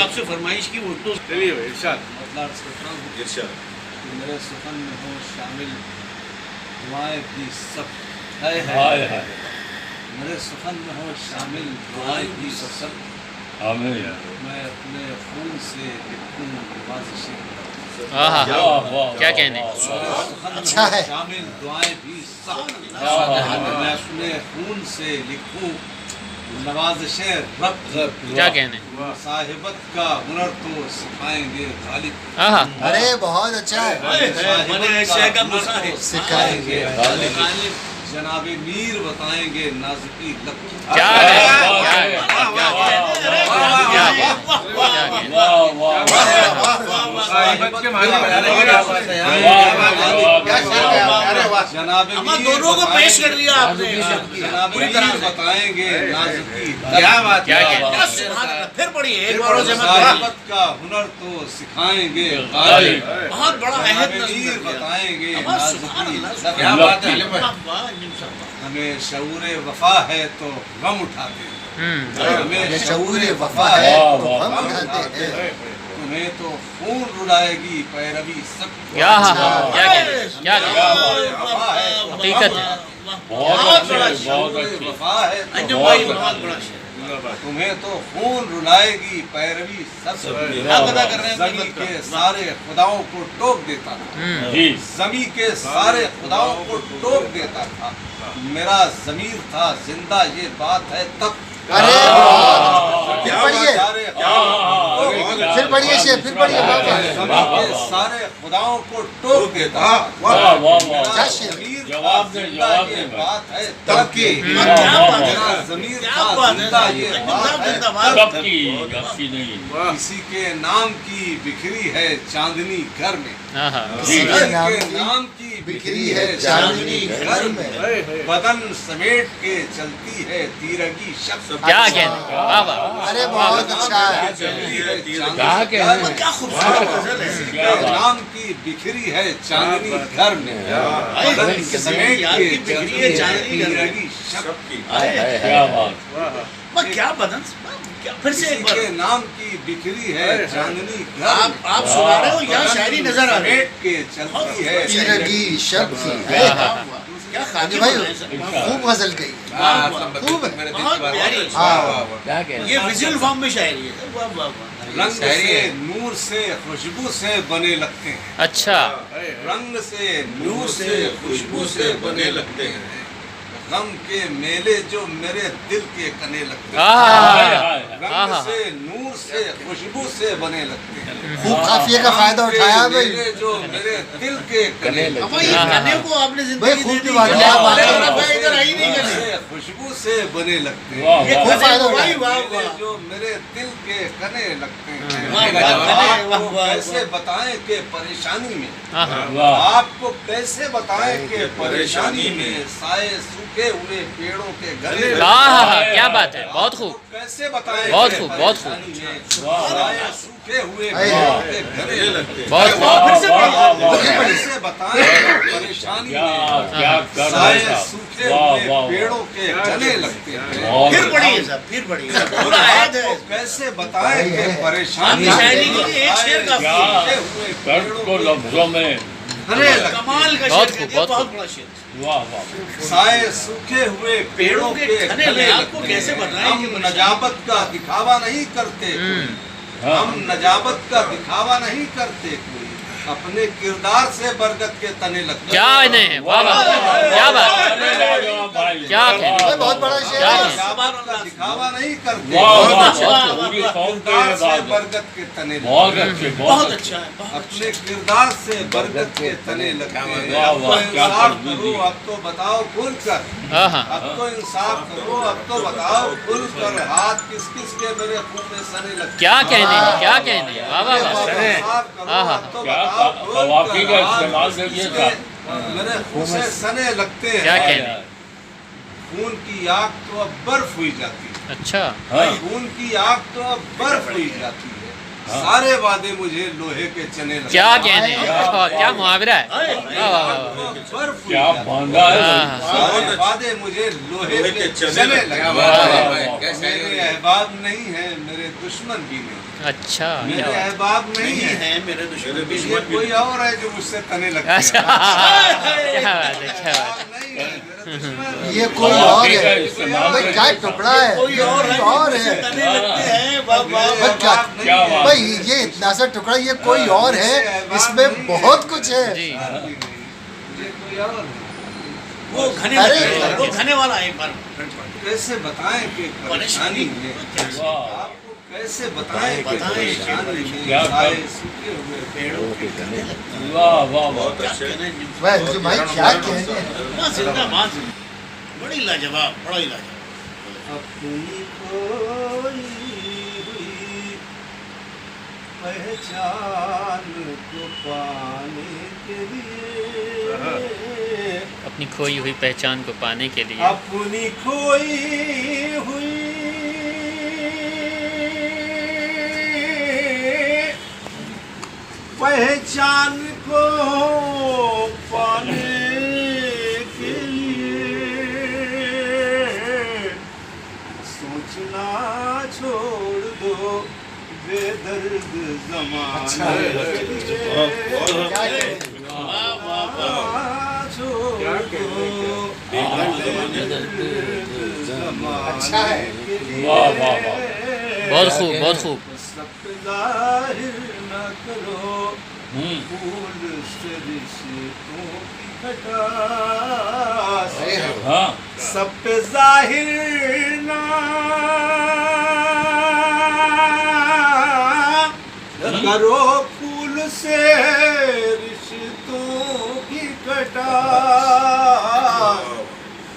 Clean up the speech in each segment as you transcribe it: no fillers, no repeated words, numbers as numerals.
आपसे फरमाइश की उर्दू चलिए भाई इरशाद। मतलब सोच रहा हूँ इरशाद। कि मेरे सुखन में हो शामिल दुआएं भी सब है हाय हाय मेरे सुखन में हो शामिल दुआएं भी सब आमीन। मैं अपने खून से लिखूं नवाज़िशें आहा, वाह वाह क्या कहने। अच्छा है शामिल दुआएं भी सब मैं अपने खून से लिखूं नवाज़िशें रब क्या कहने। साहिबत का हुनर तो सिखाएंगे गालिब आहा, अरे बहुत अच्छा है। साहिबत शह का हुनर मसा है। तो सिखाएंगे गालिब जनाबे मीर बताएंगे नाज़ुकी लब क्या है, क्या है, क्या है, साहिबत के माने बता रहे हैं आप। जनाबे अम्मा दोनों को पेश कर दिया आपने जनाबे मीर बताएंगे नाज़ुकी क्या बात क्या है। कहने। क्या सुभान अल्लाह। फिर पढ़िए एक बार और जमा साहिबत का हुनर तो सिखाएंगे गालिब बहुत बड़ा अहद जनाबे नज़्म मीर कर दिया। बताएंगे अम्मा सुभान नाज़ुकी अल्लाह। लब क्या बात है। हमें शऊर वफा है तो गम उठाते हैं हमें ये शऊर शऊर वफा वफा है है तो तो गम हम उठाते उठाते हैं तुम्हें तो खून रुलाएगी पैरवी सब क्या क्या कहने, क्या कहने। वफा है तो हकीकत है। बहुत बड़ा अच्छे, बहुत शऊर अच्छे। वफा है तो अंजुम गम भाई उठाते बहुत हैं। बड़ा शेर। तुम्हें तो खून रुलाएगी पैरवी सब क्या पता कर रहे हैं जमी के सारे खुदाओं को टोक देता था जी जमी के सारे खुदाओं को टोक देता था मेरा ज़मीर था जिंदा ये बात है तब अरे क्या पढ़िए। सारे फिर पढ़िए शेर, फिर पढ़िए बाबा। जमी के सारे खुदाओं को टोक देता था वाह वाह वाह। मेरा क्या शेर? ज़मीर था जवाब दे, जिंदा जवाब ये दे भाई। बात है तब की क्या बात है। मेरा ज़मीर क्या था बात है। जिंदा ये अंजुम बात साहब है जिंदाबाद। कब की नहीं। किसी के नाम की बिखरी है चांदनी घर में आहा, किसी किसी के के नाम की बिखरी है चांदनी घर में बदन समेट के चलती है तीरगी शब्द क्या कहने। वाह वाह, अरे बहुत अच्छा है। क्या कहने। क्या खूबसूरत गजल है। क्या बात। नाम की बिखरी है चांदनी घर में बदन समेट यार के की बिखरी चलती है है चांदनी घर में। तीरगी शब्द क्या बात। क्या बदन क्या फिर से किसी एक बार के नाम की बिखरी है चांदनी घर आप में आप सुना रहे हो या शायरी नजर आ रही है। समेट के चलती है तीरगी शब्द की क्या खाकी भाई बोल रहे हैं सर। खूब गजल गई। खूब है। बहुत प्यारी हाँ क्या कहने। ये विजुअल फॉर्म में शायरी है। वाह वाह वाह। रंग से नूर से खुशबू से बने लगते हैं अच्छा। रंग से नूर से खुशबू से बने लगते हैं गम के मेले जो मेरे दिल के कने लगते हैं आहा, रंग आहा। से नूर से खुशबू से बने लगते हैं खूब काफिये का फायदा गम के उठाया भाई। मेले जो मेरे दिल के कने लगते अब ये कन्या को आपने भाई जिंदगी खूब दे दी। बात है, क्या आप बात है। बात और अब इधर आई नहीं रंग कन्या। से खुशबू से बने लगते वाह हैं ये वाह। खूब फायदा कन्या उठाया। भाई वाह मेले वाह। जो मेरे दिल के कने लगते हैं वाह, वाह, आपको वाह, वाह, कैसे बताएं कि परेशानी में आहा, वाह। आपको कैसे बताएं कि परेशानी में साए सूखे हुए पेड़ों के गले आहा, क्या बात है। बहुत खूब, आपको कैसे बताएं बहुत कि खूब, बहुत खूब। परेशानी में वाह, साए सूखे हुए वाह। पेड़ों के गले लगते हैं बहुत वाह खूब। फिर से वाह वाह वाह। कैसे बताएं कि परेशानी क्या में क्या कर साए रहे सूखे वाह हुए वाह पेड़ों के गले लगते हैं बहुत फिर पढ़िए साहब फिर पढ़िए। पूरा आयत है। आपको कैसे बताएं कि परेशानी आपकी शायरी के लिए एक शेर काफी है। क्या दर्द को लफ्जों में। गले लगते हैं कमाल का बहुत शेर खूब, कह दिया, बहुत बहुत खूब। बड़ा शेर। वाह वाह। साए सूखे हुए पेड़ों के घने गले आपको लगते कैसे हैं। बताएं हम कि परेशानी- नजाबत का दिखावा नहीं करते हाँ। हम नजाबत का दिखावा नहीं करते कोई अपने किरदार से बरगद के तने लगते क्या नहीं। वाह वाह, क्या बात। भाई क्या कहने। भाई बहुत बड़ा शेर क्या है। कहने। नजाबत का दिखावा नहीं करते वाह वाह अच्छा। वाह। पूरी कौम के किरदार से बाद बरगद के तने बहुत लगते हैं। अच्छे बहुत बहुत अच्छे। अच्छा है बहुत अपने किरदार से बरगद के तने लगते हैं वाह, अब तो वाह, क्या इंसाफ तरकीब करो दी। अब तो बताओ खुल कर आहा, अब तो इंसाफ करो अब तो बताओ खुल कर हाथ किस किस के मेरे खून में सने लगते क्या कहने, क्या कहने। वाह वाह वाह। इंसाफ करो आहा। अब तो क्या बताओ खुल तवाक़ी कर का हाथ इस्तेमाल किस करिए किसके साहब। मेरे खून से सने लगते क्या हैं कहने। खून की आग तो अब बर्फ हुई जाती है अच्छा। हाँ। खून की आग तो अब बर्फ हुई जाती है सारे वादे मुझे लोहे के चने लगे। क्या कहने, क्या मुहावरा है। वाह, वाह, वाह, वाह। बर्फ क्या बांधा है। हाँ। सारे वादे मुझे लोहे के चने लगे। मेरे अहबाब नहीं है, मेरे दुश्मन भी नहीं। अच्छा, मेरे क्या बात। अहबाब नहीं है, है मेरे दुश्मन ये कोई और है जो मुझसे तने लगते अच्छा, हैं। क्या बात है, क्या बात है। अहबाब नहीं है, मेरे दुश्मन। ये कोई और है इस्तेमाल भाई, क्या टुकड़ा है, कोई ये और कोई है और मुझसे है तने लगते हैं। वाह, वाह, मेरे वाह। क्या- अहबाब नहीं क्या है। बात। भाई ये इतना सा टुकड़ा, ये कोई और है, इसमें बहुत कुछ है। जी, ये कोई और है। वो घने अरे, लगते हैं, वो घने वाला एक बार कैसे बताएं कि परेशानी है, वाह। आपको कैसे बताएं कि बताएं परेशानी क्या है, कर- साए सूखे हुए पेड़ों के तने। वाह वाह वाह। क्या कहने, भाई जो भाई क्या कहने, माँ जिंदाबाद, बड़ी लाजवाब, बड़ा ही लाजवाब। अपनी खोई हुई पहचान को पाने के लिए, अपनी खोई हुई पहचान को पाने के लिए अपनी खोई हुई पहचान को पाने के लिए सोचना छोड़ दो बेदर्द ज़माने के लिए। वाह, वाह, वाह। छोड़ दो बेदर्द अच्छा है। ज़माने के लिए। वाह, वाह, वाह। बहुत खूब, बहुत खूब। सब ज़ाहिर न करो फूल से रिश्तों की खटास, हाँ सब पे जाहिर ना करो फूल से रिश्तों की खटास,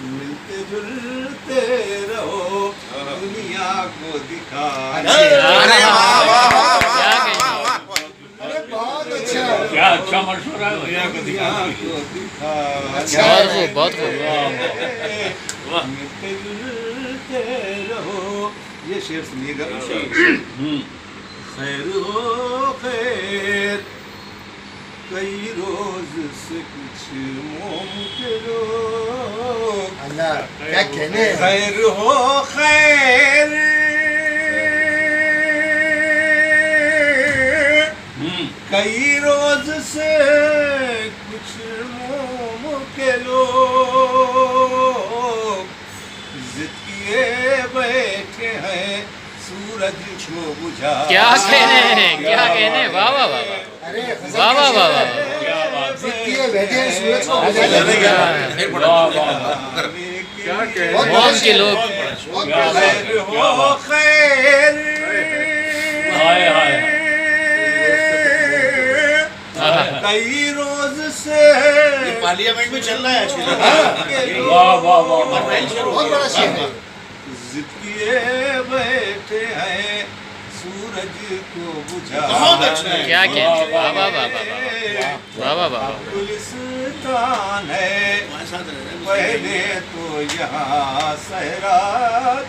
मिलते जुलते रहो दुनिया को दिखा। अरे वाह, वाह, वाह, क्या कहने। अरे बहुत अच्छा, क्या अच्छा मशवरा है भैया को दुनिया दिखा। को दिखा। बहुत खूब, बहुत खूब। मिलते जुलते रहो। ये शेर सुनिएगा। खैर हो खैर, कई रोज से कुछ मोम के लोग। अल्लाह क्या कहने। खैर हो खैर, कई रोज से कुछ मोम के लोग जिद किए बैठे हैं सूरज को बुझा। क्या कहने हैं, क्या कहने। वाह वाह वाह वाह, अरे वाह वाह वाह वाह। क्या बात है। ये बैठे हैं सूरज को बुझा देने। वाह वाह वाह। क्या मोम के लोग। क्या बात है, खैर क्या हो बात खैर, हाय हाय आहा। कई रोज से ये पार्लियामेंट में चल रहा है आजकल। वाह वाह वाह वाह। बहुत बड़ा शेर है। जिद किए बैठे हैं सूरज को बुझा। बहुत अच्छा है। क्या कहने। वाह वाह वाह वाह वाह वाह वाह। गुलिस्तान है हमारे साथ रह रहे हैं। पहले तो यहाँ सहरा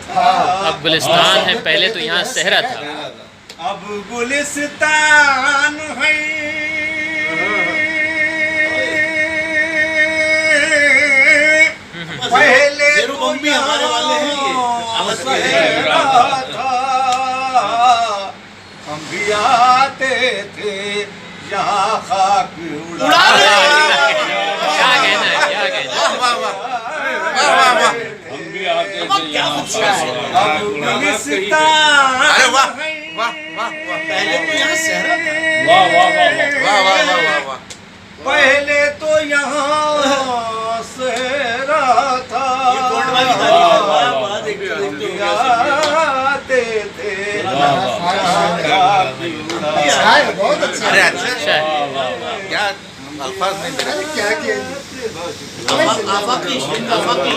था, अब गुलिस्तान है, पहले तो यहाँ सहरा था। अब गुलिस्तान है पहले शेरू तो बम भी हमारे वाले हैं ये। यहाँ आवाज भी है। सहरा था, हम भी आते थे यहाँ खाक उड़ा क्या कहना है, क्या कहना है। हम भी आते थे यहाँ अब गुलिस्तान अरे वाह, है। वाह, वाह, वाह। पहले तो यहाँ सहरा था। वाह वाह वाह वाह। वाह वाह वाह वाह वाह। पहले तो यहाँ सहरा था, ये कोर्ट वाली थाली है। वाह, वाह, देखो, देखो, आते थे वाह, वाह। अच्छा है, बहुत अच्छा अरे है। अच्छा अच्छा है। वाह वाह वाह। क्या अल्फाज नहीं अरे क्या कहने। आफाकी, आफाकी।